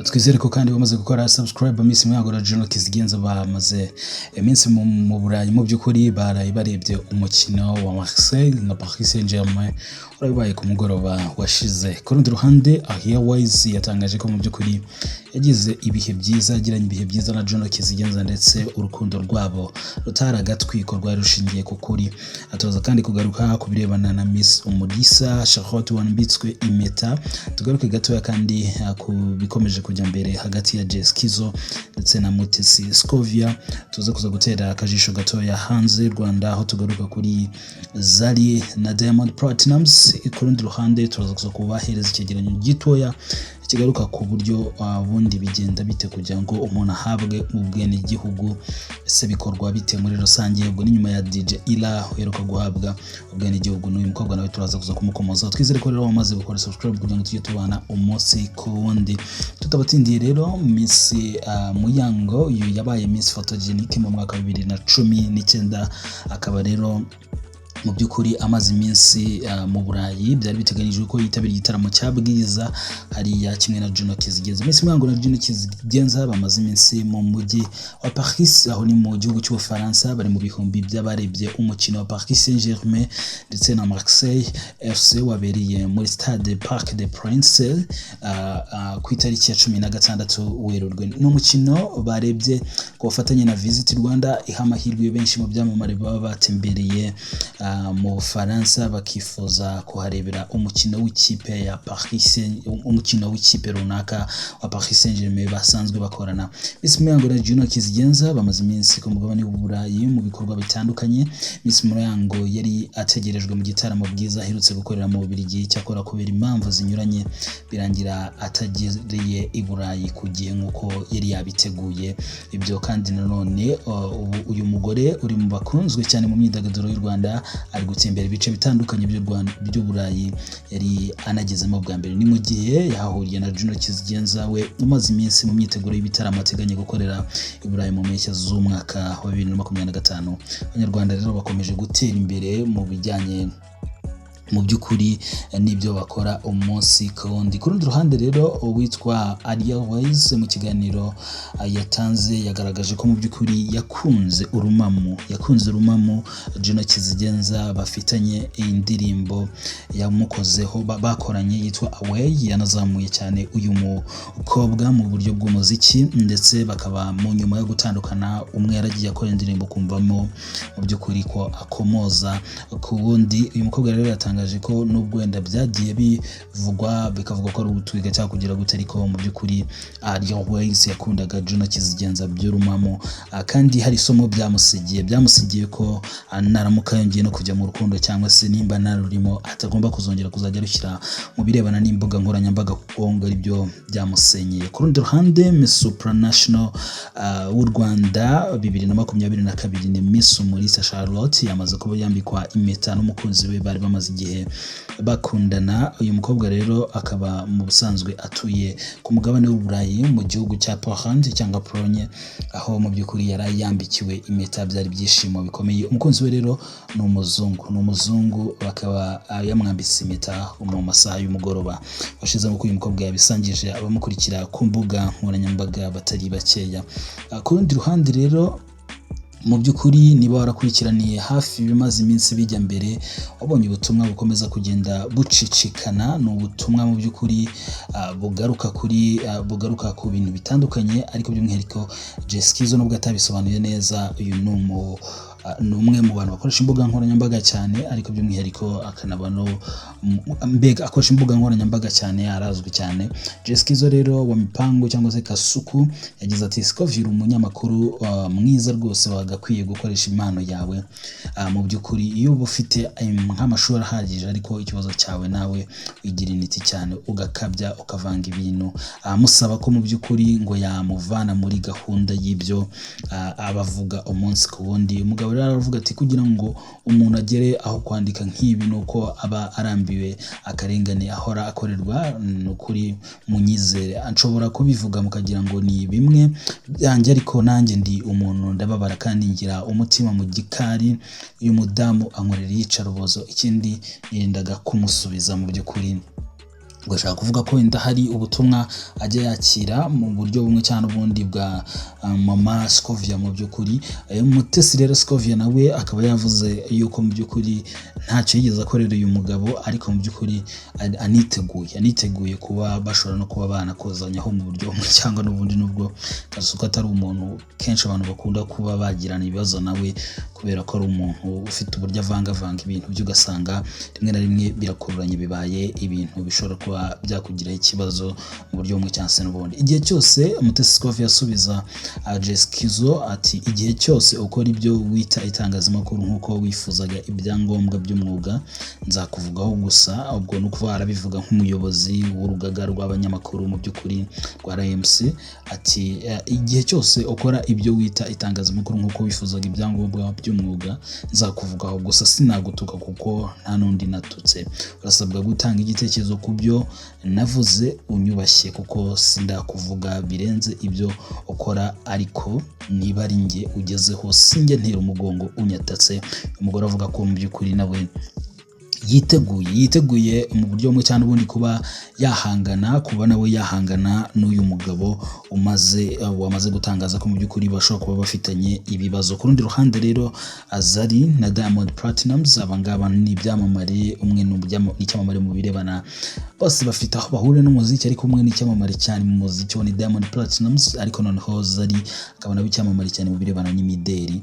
twizere ko kandi bamaze gukora subscribe Miss Mwagora Juno Kizigenza bamaze iminsi mu Burayi mu by'ukuri barebye umukino wa Marseille na Paris Saint-Germain urabaye ku mugoroba washize. Ku rundi ruhande Airways yatangaje ko mu by'ukuri yagize ibihe byiza, yagiranye ibihe byiza na Juno Kizigenza ndetse urukundo rwabo rutaragatwiko rwari rushingiye ku kuri. Atoza kandi kugaruka ku birebana na Miss Umulisa Charlotte Wanbitswe impeta, tugaruke gatoya kandi ku bikomeje kujya mbere hagati ya Jeskizo ndetse na Mutesi Scovia. Tuze kuza gutera akajisho gatoya hanze y'u Rwanda aho tugaruka kuri Zari na Diamond Platnumz. Ku rundi ruhande tuza kuza kubahereza icyegeranyo gitoya kigaruka ku buryo bundi bigenda bite kugira ngo umuntu ahabwe ubwene igihugu, ese bikorwa bite muri rusange. Ubwo ni nyuma ya DJ Ila uheruka guhabwa ubwene igihugu n'uyu mukobwa nawe turaza kuza kumukomoza. Twizere ko rero wamaze gukora subscribe kugira ngo tujye tubana umunsi ku wundi. Tutabatindiye rero Miss Muyango uyu yabaye Miss Photogenic mu mwaka wa 2019, akaba rero mu by'ukuri amaze iminsi mu Burayi. Byari biteganyijwe ko yitabira igitaramo cya Bwiza hariya kimwe na Juno Kizigenza. Miss Mwango na Juno Kizigenza bamaze iminsi mu mujyi wa Paris, aho ni mu gihugu cy'Ubufaransa, bari mu bihumbi by'abarebye umukino wa Paris Saint-Germain ndetse na Marseille FC wabereye muri Stade Parc des Princes ku itariki ya 16 Werurwe. N'umukino barebye ku bafatanye na Visit Rwanda, iha amahirwe benshi mu byamamare baba batembereye mu Bufaransa bakifuza kuharebera umukino w'ikipe ya Paris, umukino w'ikipe runaka wa Paris Saint-Germain basanzwe bakorana. Miss Muyango na Juno Kizigenza bamaze iminsi ku mugabane w'Uburayi mu bikorwa bitandukanye. Miss Muyango yari ategerejwe mu gitaramo Bwiza aherutse gukorera mu Bubiligi, cyakora kubera impamvu zinyuranye birangira atagereye i Burayi ku gihe nk'uko yari yabiteguye. Ibyo kandi nanone uyu mugore uri mu bakunzwe cyane mu myidagaduro y'u Rwanda ari gutembera ibice bitandukanye by'u Burayi, yari anagezemo bwa mbere. Ni mu gihe yahahuriye na Juno Kizigenza we umaze iminsi mu myiteguro y'ibitaramo ateganya gukorera i Burayi mu mpeshyi z'umwaka wa 2025. Abanyarwanda rero bakomeje gutera imbere mu bijyanye mu by'ukuri n'ibyo bakora umunsi ku wundi. Ku rundi ruhande rero uwitwa Airways mu kiganiro yatanze yagaragaje ko mu by'ukuri yakunze urumamo Juno Kizigenza bafitanye indirimbo yamukozeho bakoranye yitwa Away, yanazamuye cyane uyu mukobwa mu buryo bw'umuziki ndetse bakaba mu nyuma yo gutandukana umwe yaragiye akora indirimbo kumvamo mu by'ukuri ko akomoza ku wundi. Uyu mukobwa rero yatangaje ko nubwo wenda byagiye bivugwa bikavuga ko ari ubutwiga cyangwa kugira gute, ariko mu by'ukuri Airways yakundaga Juno Kizigenza by'urumamo, kandi hari isomo byamusigiye ko naramuka yongeye no kujya mu rukundo cyangwa se nimba narurimo atagomba kuzongera kuzajya rushyira mu birebana n'imbuga nkoranyambaga kuko ngo ari byo byamusenyeye. Ku rundi ruhande Miss Supranational w'u Rwanda 2022 ni Miss Umulisa Charlotte yamaze kuba yambikwa impeta n'umukunzi we bari bamaze igihe bakundana. Uyu mukobwa rero akaba mu busanzwe atuye ku mugabane w'Uburayi mu gihugu cya Poland cyangwa Pologne, aho mu by'ukuri yari yambikiwe impeta. Byari byishimo bikomeye. Umukunzi we rero ni umuzungu bakaba yamwambitse impeta mu masaha y'umugoroba washize, nk'uko uyu mukobwa yabisangije abamukurikira ku mbuga nkoranyambaga batari bakeya. Ku rundi ruhande rero mu by'ukuri niba warakurikiraniye hafi bimaze iminsi bijya mbere, wabonye ubutumwa bukomeza kugenda bucicikana. ni ubutumwa mu by'ukuri bugaruka ku bintu bitandukanye, ariko by'umwihariko Jeskizo nubwo atabisobanuye neza, uyu ni umwe mu bantu bakoresha imbuga nkoranyambaga cyane, ariko by'umwihariko akanaba no akoresha imbuga nkoranyambaga cyane, arazwi cyane. Jeskizo rero wa Mipango cyangwa se Kasuku yagize ati Scovia umunyamakuru mwiza rwose wagakwiye gukoresha impano yawe. Mu by'ukuri iyo uba ufite nk'amashuri ahagije ariko ikibazo cyawe nawe wigira intiti cyane ugakabya ukavanga ibintu, musaba ko mu by'ukuri ngo yamuvana muri gahunda y'ibyo abavuga umunsi ku wundi. Umugabo rero aravuga ati kugira ngo umuntu agere aho kwandika nk'ibi nuko aba arambiwe akarengane ahora akorerwa, n'ukuri munyizere nshobora kubivuga mukagira ngo ni bimwe byanjye, ariko nanjye ndi umuntu ndababara kandi ngira umutima mu gikari. Uyu mudamu ankorera iyicarubozo, ikindi nirindaga kumusubiza mu by'ukuri. Ugashaka kuvuga ko wenda hari ubutumwa ajya yakira mu buryo bumwe cyangwa ubundi bwa mama Scovia. Mu by'ukuri Mutesi rero Scovia nawe akaba yavuze yuko mu by'ukuri ntacyo yigeze akorera uyu mugabo, ariko mu by'ukuri aniteguye kuba bashobora no kuba banakozanyaho mu buryo bumwe cyangwa n'ubundi, nubwo kasuko atari umuntu kenshi abantu bakunda kuba bagirana ibibazo nawe, kubera ko ari umuntu ufite uburyo avangavanga ibintu byo, ugasanga rimwe na rimwe birakururanye, bibaye ibintu bishobora kuba byakugiraho ikibazo mu buryo bumwe cyangwa se n'ubundi. Igihe cyose Mutesi Scovia asubiza Jessikizo ati igihe cyose ukora ibyo wita itangazamakuru nk'uko wifuzaga ibyangombwa by'umwuga nzakuvugaho gusa. Ubwo ni ukuvuga arabivuga nk'umuyobozi w'urugaga rw'abanyamakuru mu by'ukuri rwa RMC, ati igihe cyose ukora ibyo wita itangazamakuru nk'uko wifuzaga ibyangombwa by'umwuga nzakuvugaho gusa, sinagutuka kuko nta n'undi natutse. Urasabwa gutanga igitekerezo ku byo navuze unyubashye, kuko sindakuvuga birenze ibyo ukora, ariko niba ari njye ugezeho sinjye ntera umugongo unyatatse. Umugore avuga ko mu by'ukuri nawe yiteguye mu buryo bumwe cyangwa ubundi kuba nawe yahangana n'uyu mugabo wamaze gutangaza ko mu by'ukuri bashobora kuba bafitanye ibibazo. Ku rundi ruhande rero Zari na Diamond Platnumz, abangaba ni ibyamamare, umwe n'icyamamare mu birebana, bose bafite aho bahurira n'umuziki, ariko umwe n'icyamamare cyane mu muziki wa ni Diamond Platnumz, ariko noneho Zari akaba nawe icyamamare cyane mu birebana n'imideri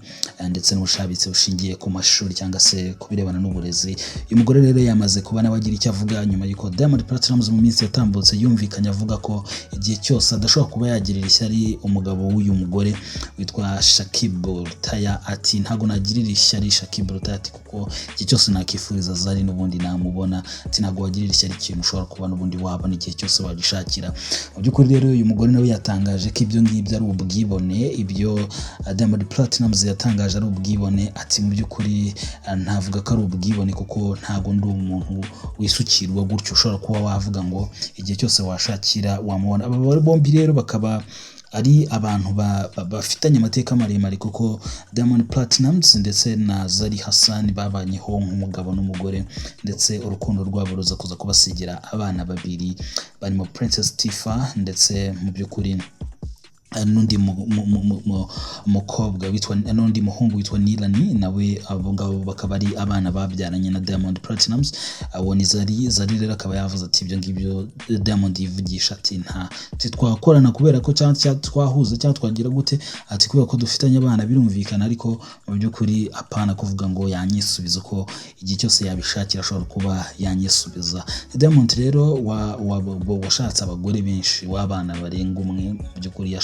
ndetse n'ubushabitsi bushingiye ku mashuri cyangwa se ku birebana n'uburezi. Uyu mugore rero yamaze kuba nawe agira icyo avuga nyuma y'uko Diamond Platnumz mu minsi yatambutse yumvikanye avuga ko igihe cyose adashobora kuba yagirira ishyari umugabo w'uyu mugore witwa Shakibu Taya, ati ntago nagirira ishyari Shakibu Taya, ati kuko igihe cyose nakifuriza Zari n'ubundi namubona, ati ntago wagirira ishyari ikintu ushobora kuba n'ubundi wabona igihe cyose wagishakira. Mu by'ukuri rero uyu mugore nawe yatangaje ko ibyo ngibyo ari ubwibone, ibyo Diamond Platnumz yatangaje ari ubwibone, ati mu by'ukuri ntavuga ko ari ubwibone kuko ntago ndi umuntu wisukirwa gutyo ushobora kuba wavuga ngo igihe cyose washakira wamubona. Aba bombi rero bakaba ari abantu bafitanye amateka maremare, kuko Diamond Platnumz ndetse na Zari Hassan babanyeho nk'umugabo n'umugore, ndetse urukundo rwabo ruza kuza kubasigira abana babiri barimo Princess Tifa, ndetse mu by'ukuri n'undi mukobwa witwa n'undi muhungu witwa Nilani, nawe abo ngabo bakaba ari abana babyaranye na Diamond Platnumz. Abo ni Zari rero akaba yavuze ati ibyo ngibyo Diamond yivugisha, ati nta twakorana kubera ko cyangwa twahuza cyangwa twagira gute, ati kubera ko dufitanye abana birumvikana, ariko mu by'ukuri apana kuvuga ngo yanyisubiza, ko igihe cyose yabishakira ashobora kuba yanyisubiza. Diamond rero washatse abagore benshi, w'abana barenga umwe, mu by'ukuri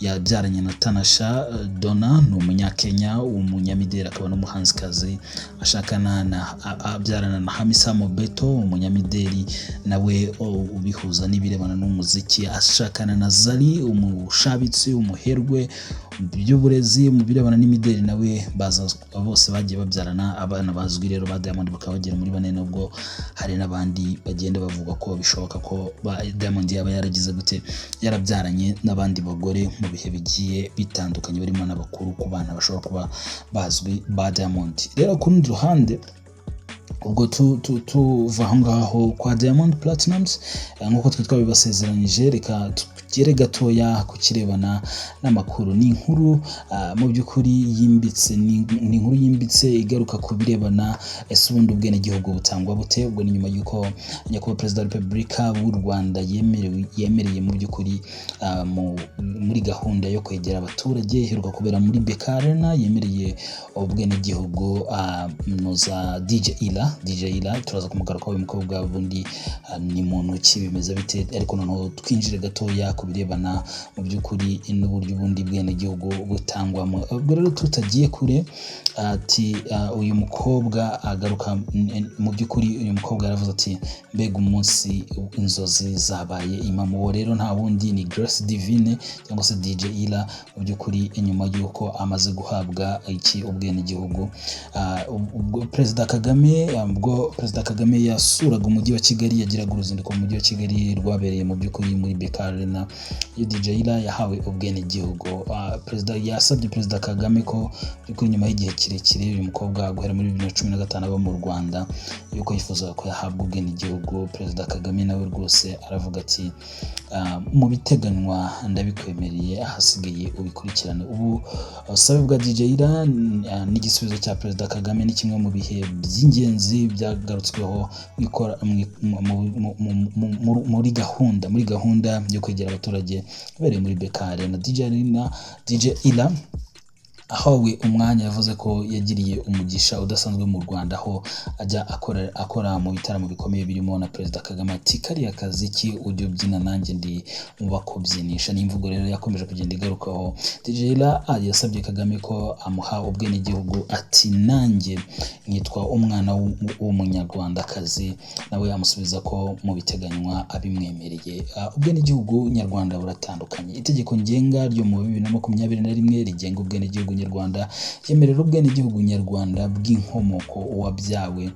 yabyaranye na Tanasha Donna, ni umunyakenya w'umunyamideli akaba n'umuhanzikazi, abyarana na Hamisa Mobeto, umunyamideli nawe ubihuza n'ibirebana n'umuziki, ashakana na Zari, umushabitsi, umuherwe by'uburezi mu birebana n'imideli, nawe bose bagiye babyarana abana bazwi rero ba Diamond bakaba bagera muri bane, nubwo hari n'abandi bagenda bavuga ko bishoboka ko Diamond yaba yaragize gute yarabyaranye n'abandi bagore mu bihe bigiye bitandukanye, barimo n'abakuru ku bana bashobora kuba bazwi ba Diamond. Rero ku rundi ruhande ubwo tuva aho ngaho kwa Diamond Platnumz, nk'uko twabibasezeranyije, reka tugere gatoya ku kirebana n'amakuru. Ni inkuru mu by'ukuri yimbitse, ni inkuru yimbitse igaruka ku birebana ese ubundi ubwenegihugu butangwa bute. Ubwo ni nyuma y'uko nyakubahwa Perezida wa Repubulika w'u Rwanda yemereye mu by'ukuri muri gahunda yo kwegera abaturage iheruka kubera muri BK Arena, yemereye ubwenegihugu za DJ Ira DJ Ila turaza kumugaruka uyu mukobwa bundi ni muntu ki bimeze bite, ariko noneho twinjire gatoya ku birebana mu by'ukuri n'uburyo bundi bwene gihugu butangwamo. Ubwo rero tutagiye kure ati uyu mukobwa agaruka mu by'ukuri, uyu mukobwa yaravuze ati mbega umunsi inzozi zabaye impamo. Uwo rero nta wundi ni Grace Divine cyangwa se DJ Ila mu by'ukuri inyuma y'uko amaze guhabwa iki ubwene gihugu. Ubwo Perezida Kagame yasuraga umujyi wa Kigali, yagiraga uruzinduko mu mujyi wa Kigali rwabereye mu by'ukuri muri BK Arena, iyo DJ Ila yahawe ubwene gihugu. Perezida yasabye Perezida Kagame ko by'ukuri nyuma y'igihe kirekire uyu mukobwa guhera muri 2015 aba mu Rwanda yuko yifuza ko yahabwa ubwene gihugu. Perezida Kagame nawe rwose aravuga ati mu biteganywa ndabikwemereye, ahasigaye ubikurikirane. Ubu ubusabe bwa DJ Ila n'igisubizo cya Perezida Kagame ni kimwe mu bihe by'ingenzi byagarutsweho muri gahunda yo kwegera abaturage yabereye muri BK Arena. DJ Ila ahawe umwanya yavuze ko yagiriye umugisha udasanzwe mu Rwanda, aho ajya akora mu bitaramo bikomeye birimo na Perezida Kagame ati kariya kazi ki ujya ubyina nanjye ndi mu bakubyinisha. N'imvugo rero yakomeje kugenda igarukaho. DJ Ila yasabye Kagame ko amuha ubwene gihugu ati nanjye nitwa umwana w'umunyarwandakazi, nawe amusubiza ko mu biteganywa abimwemereye. Ubwene gihugu nyarwanda buratandukanye. Itegeko ngenga ryo mu 2021 rigenga ubwene gihugu nyarwanda yemerera ubwene gihugu nyarwanda bw'inkomoko uwabyawe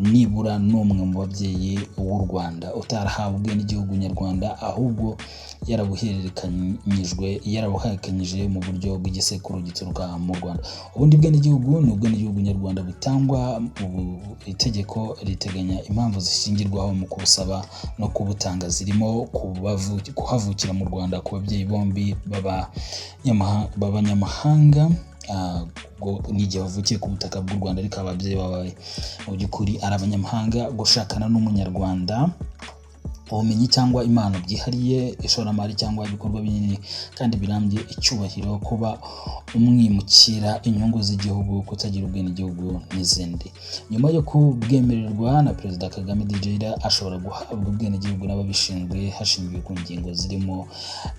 nibura n'umwe mu babyeyi w'u Rwanda utarahawe ubwene gihugu nyarwanda, ahubwo yarabuhakanyije mu buryo bw'igisekuru gituruka mu Rwanda. Ubundi bwene gihugu ni ubwene gihugu nyarwanda butangwa, itegeko riteganya impamvu zishingirwaho mu kubusaba no kubutanga zirimo kuhavukira mu Rwanda ku babyeyi bombi b'abanyamahanga, n'igihe wavukiye ku butaka bw'u Rwanda ariko ababyeyi bawe mu by'ukuri ari abanyamahanga, gushakana n'umunyarwanda, ubumenyi cyangwa impano byihariye, ishoramari cyangwa ibikorwa binini kandi birambye, icyubahiro, kuba umwimukira, inyungu z'igihugu, kutagira ubwene gihugu n'izindi. Nyuma yo kubwemererwa na Perezida Kagame, DJ Ila ashobora guhabwa ubwene gihugu n'ababishinzwe hashingiwe ku ngingo zirimo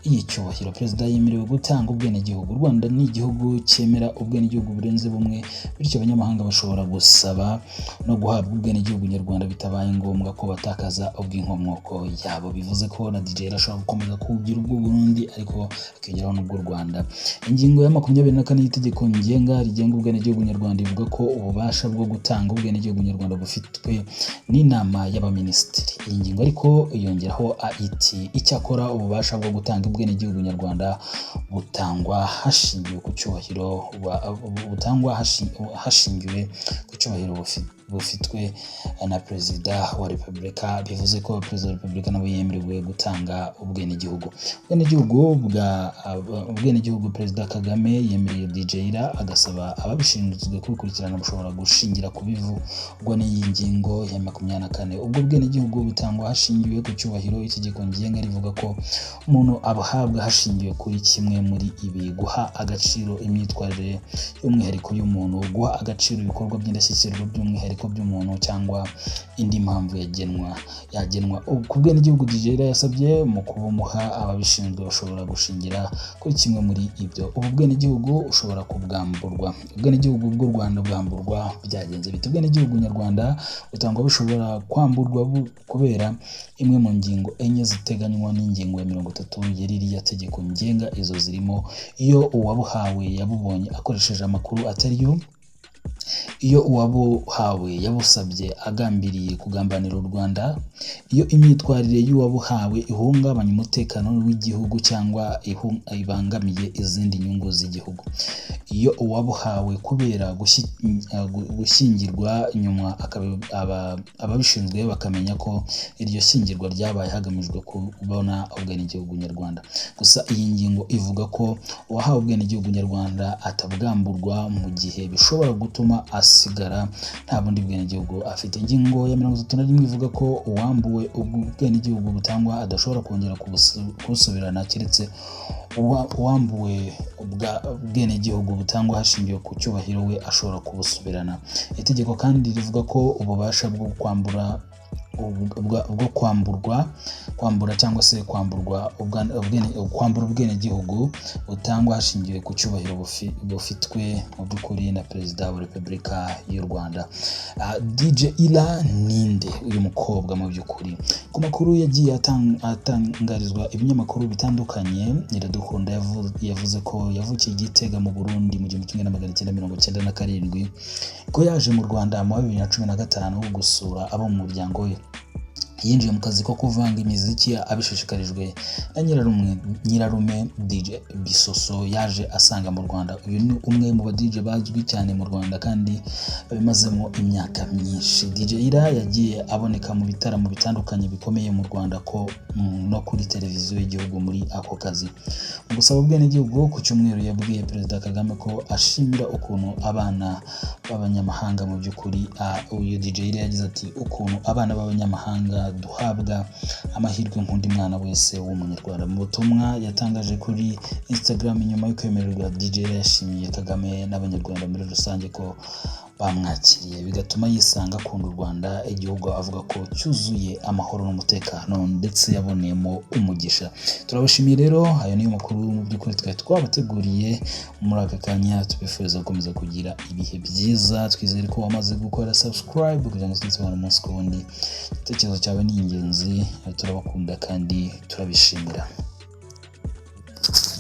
iy'icyubahiro. Perezida yemerewe gutanga ubwene gihugu. U Rwanda ni igihugu cyemera ubwene gihugu burenze bumwe, bityo abanyamahanga bashobora gusaba no guhabwa ubwene gihugu nyarwanda bitabaye ngombwa ko batakaza ubw'inkomoko yabo. Bivuze ko na DJ Ila ashobora gukomeza kugira ubwo Burundi ariko akigeraho n'ubwo Rwanda. Ingingo ya 24 y'itegeko ngenga rigenga ubwene gihugu nyarwanda ivuga ko ububasha bwo gutanga ubwene gihugu nyarwanda bufitwe n'inama y'abaminisitiri. Iyi ngingo ariko yongeraho iti icyakora ububasha bwo gutanga ubwene gihugu nyarwanda butangwa hashingiwe ku cyubahiro, hashingiwe ku cyubahiro bufitwe na Perezida wa Repubulika. Bivuze ko Perezida wa Repubulika nawe yemerewe gutanga ubwene gihugu. Ubwene gihugu Perezida Kagame yemereye DJ Ila, agasaba ababishinzwe kubikurikirana bashobora gushingira ku bivugwa n'iyi ngingo ya 24. Ubwo bwene gihugu butangwa hashingiwe ku cyubahiro. Itegeko ngenga rivuga ko umuntu abahabwa hashingiwe kuri kimwe muri ibi: guha agaciro imyitwarire y'umwihariko y'umuntu, guha agaciro ibikorwa by'indashyikirwa by'umwihariko by'umuntu, cyangwa indi mpamvu yagenwa. Ku bwene gihugu DJ Ila yasabye mu kubumuha ababishinzwe bashobora gushingira kuri kimwe muri ibyo. Ubu bwene gihugu ushobora kubwamburwa. Ubwene gihugu bw'u Rwanda bwamburwa byagenze bite? Ubwene gihugu nyarwanda butangwa bushobora kwamburwa kubera imwe mu ngingo enye ziteganywa n'ingingo ya 30 y'iriya tegeko ngenga. Izo zirimo iyo uwabuhawe yabubonye akoresheje amakuru atariyo, iyo uwabuhawe yabusabye agambiriye kugambanira u Rwanda, iyo imyitwarire y'uwabuhawe ihungabanya umutekano w'igihugu cyangwa ibangamiye izindi nyungu z'igihugu, iyo uwabuhawe kubera gushyingirwa nyuma ababishinzwe bakamenya ko iryo shyingirwa ryabaye hagamijwe kubona ubwene gihugu nyarwanda. Gusa iyi ngingo ivuga ko uwahawe ubwene gihugu nyarwanda atabwamburwa mu gihe bishobora gutuma asigara nta bundi bwene gihugu afite. Ingingo ya 31 ivuga ko uwambuwe ubwene gihugu butangwa adashobora kongera kubusubirana keretse uwambuwe ubwenegihugu butangwa hashingiwe ku cyubahiro we ashobora kubusubirana. Itegeko kandi rivuga ko ububasha bwo kwambura cyangwa se kwambura ubwenegihugu butangwa hashingiwe ku cyubahiro bufitwe mu by'ukuri na Perezida wa Repubulika y'u Rwanda. DJ Ira ninde uyu mukobwa mu by'ukuri? Ku makuru yagiye atangarizwa ibinyamakuru bitandukanye, Iradukunda yavuze ko yavukiye Gitega mu Burundi mu 1997, ko yaje mu Rwanda mu 2015 gusura abo mu muryango we. Yinjiye mu kazi ko kuvanga imiziki abishishikarijwe na nyirarume DJ Bisoso yaje asanga mu Rwanda. Uyu ni umwe mu ba DJ bazwi cyane mu Rwanda kandi babimazemo imyaka myinshi. DJ Ira yagiye aboneka mu bitaramo bitandukanye bikomeye mu Rwanda ko no kuri televiziyo y'igihugu muri ako kazi. Mu gusaba ubwenegihugu ku cyumweru yabwiye Perezida Kagame ko ashimira ukuntu abana b'abanyamahanga mu by'ukuri. Uyu DJ Ira yagize ati ukuntu abana b'abanyamahanga duhabwa amahirwe nk'undi mwana wese w'umunyarwanda. Mu butumwa yatangaje kuri Instagram nyuma yo kwemererwa, DJ Ira yashimiye Kagame n'abanyarwanda muri rusange ko bamwakiriye bigatuma yisanga akunda u Rwanda, igihugu avuga ko cyuzuye amahoro n'umutekano ndetse yaboneyemo umugisha. Turabashimiye rero, ayo niyo makuru mu by'ukuri twari twabateguriye muri aka kanya. Tubifuriza gukomeza kugira ibihe byiza, twizere ko wamaze gukora subscribe kugira ngo tuzabane umunsi ku wundi. Igitekerezo cyawe ni ingenzi, turabakunda kandi turabishimira.